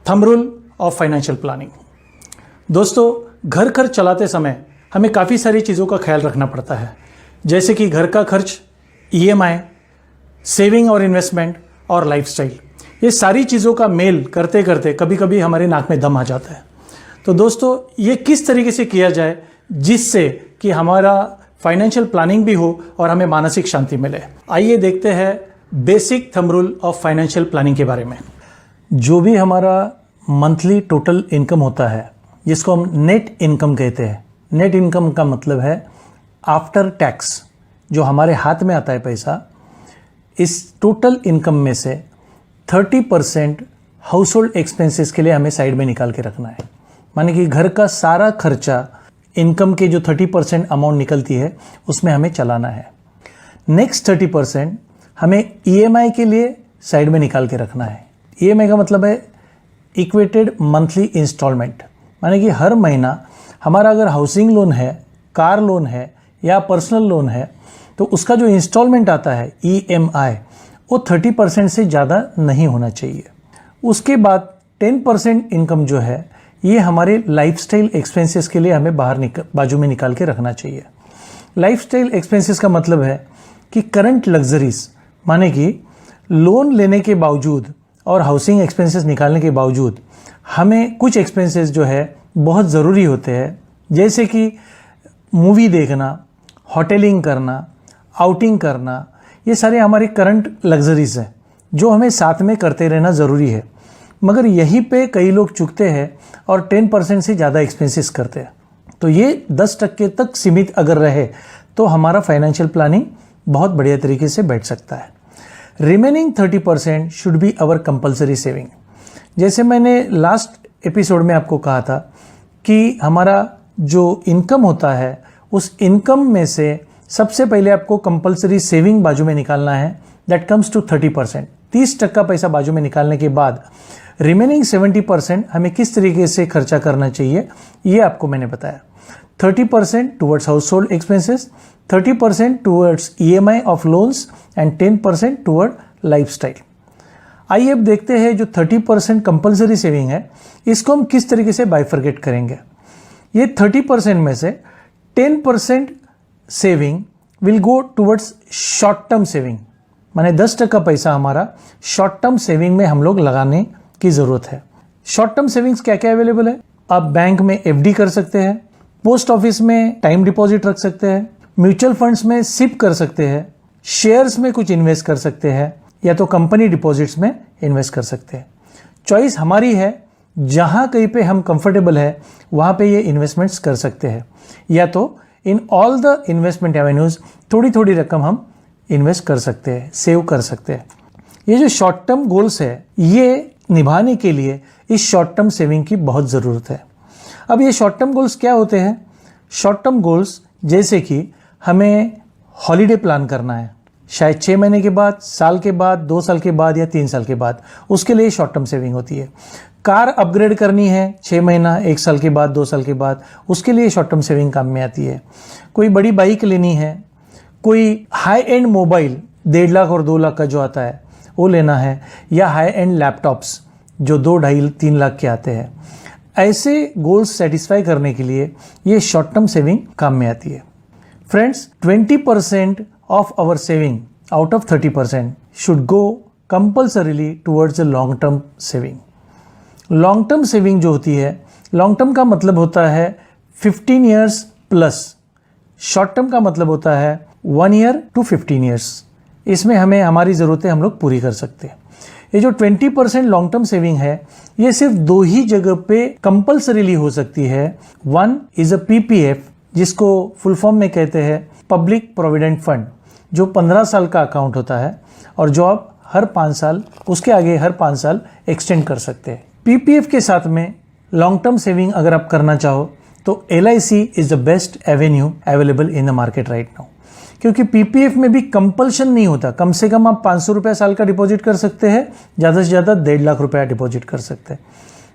Thumb rule of financial planning. दोस्तों, घर खर्च चलाते समय हमें काफ़ी सारी चीज़ों का ख्याल रखना पड़ता है, जैसे कि घर का खर्च, ईएमआई, सेविंग और इन्वेस्टमेंट और लाइफस्टाइल। ये सारी चीज़ों का मेल करते करते कभी कभी हमारे नाक में दम आ जाता है। तो दोस्तों, ये किस तरीके से किया जाए जिससे कि हमारा फाइनेंशियल प्लानिंग भी हो और हमें मानसिक शांति मिले। आइए देखते हैं basic thumb rule of financial planning के बारे में। जो भी हमारा मंथली टोटल इनकम होता है, जिसको हम नेट इनकम कहते हैं। नेट इनकम का मतलब है आफ्टर टैक्स, जो हमारे हाथ में आता है पैसा। इस टोटल इनकम में से 30% हाउस होल्ड एक्सपेंसेस के लिए हमें साइड में निकाल के रखना है। माने कि घर का सारा खर्चा, इनकम के जो 30% अमाउंट निकलती है उसमें हमें चलाना है। नेक्स्ट 30% हमें ईएमआई के लिए साइड में निकाल के रखना है। ईएमआई का मतलब है इक्वेटेड मंथली इंस्टॉलमेंट। माने कि हर महीना हमारा अगर हाउसिंग लोन है, कार लोन है या पर्सनल लोन है, तो उसका जो इंस्टॉलमेंट आता है ईएमआई, वो 30% से ज़्यादा नहीं होना चाहिए। उसके बाद 10% इनकम जो है, ये हमारे लाइफस्टाइल एक्सपेंसेस के लिए हमें बाजू में निकाल के रखना चाहिए। लाइफस्टाइल एक्सपेंसेस का मतलब है कि करंट लग्जरीज, माने कि लोन लेने के बावजूद और हाउसिंग एक्सपेंसेस निकालने के बावजूद हमें कुछ एक्सपेंसेस जो है बहुत ज़रूरी होते हैं, जैसे कि मूवी देखना, होटलिंग करना, आउटिंग करना। ये सारे हमारे करंट लग्जरीज हैं जो हमें साथ में करते रहना ज़रूरी है। मगर यहीं पे कई लोग चूकते हैं और 10% से ज़्यादा एक्सपेंसेस करते हैं। तो ये 10% तक सीमित अगर रहे तो हमारा फाइनेंशियल प्लानिंग बहुत बढ़िया तरीके से बैठ सकता है। Remaining 30% should be our compulsory saving. जैसे मैंने लास्ट एपिसोड में आपको कहा था कि हमारा जो इनकम होता है, उस इनकम में से सबसे पहले आपको कंपल्सरी सेविंग बाजू में निकालना है। That comes to 30%। 30% पैसा बाजू में निकालने के बाद रिमेनिंग 70% हमें किस तरीके से खर्चा करना चाहिए, ये आपको मैंने बताया। 30% towards house hold expenses, 30% towards EMI of loans and 10% toward lifestyle. आइए अब देखते हैं जो 30% कंपल्सरी सेविंग है, इसको हम किस तरीके से बाइफरकेट करेंगे। ये 30% में से 10% saving will go towards short term saving. माने 10% पैसा हमारा शॉर्ट टर्म सेविंग में हम लोग लगाने की जरूरत है। शॉर्ट टर्म सेविंग्स क्या क्या अवेलेबल है? आप बैंक में एफडी कर सकते हैं, पोस्ट ऑफिस में टाइम डिपॉजिट रख सकते हैं, म्यूचुअल फंड्स में सिप कर सकते हैं, शेयर्स में कुछ इन्वेस्ट कर सकते हैं, या तो कंपनी डिपॉजिट्स में इन्वेस्ट कर सकते हैं। चॉइस हमारी है, जहां कहीं पे हम कंफर्टेबल है वहां पे ये इन्वेस्टमेंट्स कर सकते हैं, या तो in all the investment avenues थोड़ी थोड़ी रकम हम इन्वेस्ट कर सकते हैं, सेव कर सकते हैं। ये जो शॉर्ट टर्म गोल्स है, ये निभाने के लिए इस शॉर्ट टर्म सेविंग की बहुत ज़रूरत है। अब ये शॉर्ट टर्म गोल्स क्या होते हैं? शॉर्ट टर्म गोल्स जैसे कि हमें हॉलीडे प्लान करना है, शायद 6 महीने के बाद, साल के बाद, 2 साल के बाद या 3 साल के बाद, उसके लिए शॉर्ट टर्म सेविंग होती है। कार अपग्रेड करनी है 6 महीना, 1 साल के बाद, 2 साल के बाद, उसके लिए शॉर्ट टर्म सेविंग काम में आती है। कोई बड़ी बाइक लेनी है, कोई हाई एंड मोबाइल 1.5 लाख और 2 लाख का जो आता है वो लेना है, या हाई एंड लैपटॉप्स जो 2, 2.5, 3 लाख के आते हैं। ऐसे गोल्स सेटिस्फाई करने के लिए ये शॉर्ट टर्म सेविंग काम में आती है। Friends, 20% of our saving out of 30% should go compulsorily towards the long term saving. Long term saving जो होती है, लॉन्ग टर्म का मतलब होता है 15 ईयर्स प्लस, शॉर्ट टर्म का मतलब होता है 1 ईयर टू 15 ईयर्स। इसमें हमें हमारी ज़रूरतें हम लोग पूरी कर सकते हैं। ये जो 20% लॉन्ग टर्म सेविंग है, ये सिर्फ 2 ही जगह पे कंपल्सरीली हो सकती है। वन इज अ पीपीएफ, जिसको फुल फॉर्म में कहते हैं पब्लिक प्रोविडेंट फंड, जो 15 साल का अकाउंट होता है और जो आप हर 5 साल, उसके आगे हर 5 साल एक्सटेंड कर सकते हैं। पीपीएफ के साथ में लॉन्ग टर्म सेविंग अगर आप करना चाहो तो LIC is the best Avenue available in the market right now, क्योंकि पीपीएफ में भी कंपल्शन नहीं होता। कम से कम आप 500 रुपया साल का डिपॉजिट कर सकते हैं, ज़्यादा से ज़्यादा 1.5 लाख रुपया डिपॉजिट कर सकते हैं।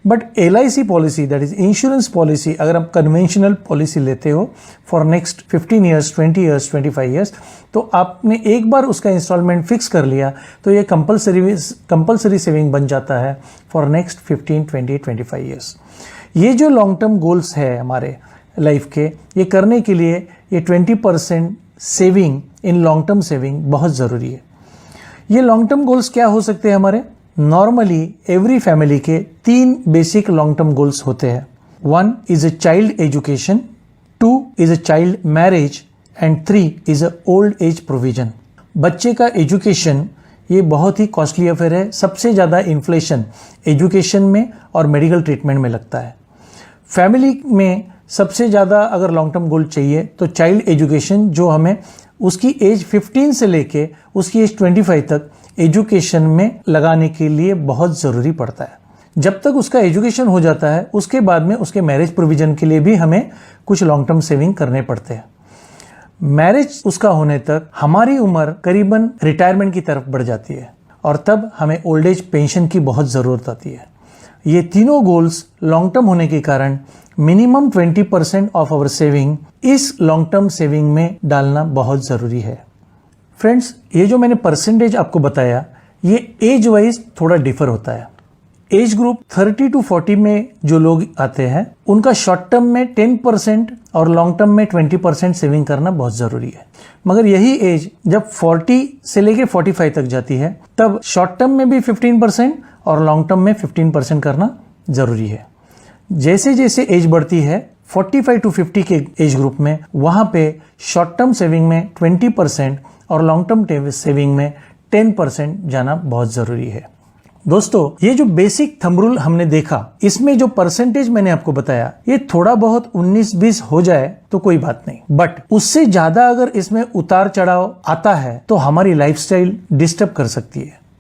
But LIC policy, that is insurance policy, अगर आप कन्वेंशनल पॉलिसी लेते हो for next 15 years, 20 years, 25 years, तो आपने एक बार उसका इंस्टॉलमेंट फिक्स कर लिया तो ये कंपलसरी सेविंग बन जाता है फॉर नेक्स्ट 15, 20, 25 ईयर्स। ये जो लॉन्ग टर्म गोल्स है हमारे लाइफ के, ये करने के लिए ये 20% saving in long term saving बहुत ज़रूरी है। ये लॉन्ग टर्म गोल्स क्या हो सकते हैं हमारे? नॉर्मली एवरी फैमिली के 3 बेसिक लॉन्ग टर्म गोल्स होते हैं। 1 is a child education, 2 is a child marriage and 3 is a old age provision. बच्चे का एजुकेशन ये बहुत ही कॉस्टली अफेयर है। सबसे ज़्यादा इन्फ्लेशन एजुकेशन में और मेडिकल ट्रीटमेंट में लगता है। फैमिली में सबसे ज़्यादा अगर लॉन्ग टर्म गोल चाहिए तो चाइल्ड एजुकेशन, जो हमें उसकी एज 15 से लेके उसकी एज 25 तक एजुकेशन में लगाने के लिए बहुत ज़रूरी पड़ता है। जब तक उसका एजुकेशन हो जाता है उसके बाद में उसके मैरिज प्रोविजन के लिए भी हमें कुछ लॉन्ग टर्म सेविंग करने पड़ते हैं। मैरिज उसका होने तक हमारी उम्र करीबन रिटायरमेंट की तरफ बढ़ जाती है और तब हमें ओल्ड एज पेंशन की बहुत ज़रूरत आती है। ये तीनों गोल्स लॉन्ग टर्म होने के कारण मिनिमम 20% ऑफ आवर सेविंग इस लॉन्ग टर्म सेविंग में डालना बहुत ज़रूरी है। फ्रेंड्स, ये जो मैंने परसेंटेज आपको बताया ये एज वाइज थोड़ा डिफर होता है। एज ग्रुप 30 to 40 में जो लोग आते हैं उनका शॉर्ट टर्म में 10% और लॉन्ग टर्म में 20% सेविंग करना बहुत ज़रूरी है। मगर यही एज जब 40 से लेके 45 तक जाती है तब शॉर्ट टर्म में भी 15% और लॉन्ग टर्म में 15% करना ज़रूरी है। जैसे जैसे एज बढ़ती है 45 to 50 के एज ग्रुप में वहाँ पे शॉर्ट टर्म सेविंग में 20% और लॉन्ग टर्म सेविंग में 10% जाना बहुत ज़रूरी है। दोस्तों, ये जो बेसिक थंब रूल हमने देखा, इसमें जो परसेंटेज मैंने आपको बताया ये थोड़ा बहुत 19-20 हो जाए तो कोई बात नहीं, बट उससे ज़्यादा अगर इसमें उतार चढ़ाव आता है तो हमारी लाइफस्टाइल डिस्टर्ब कर सकती है।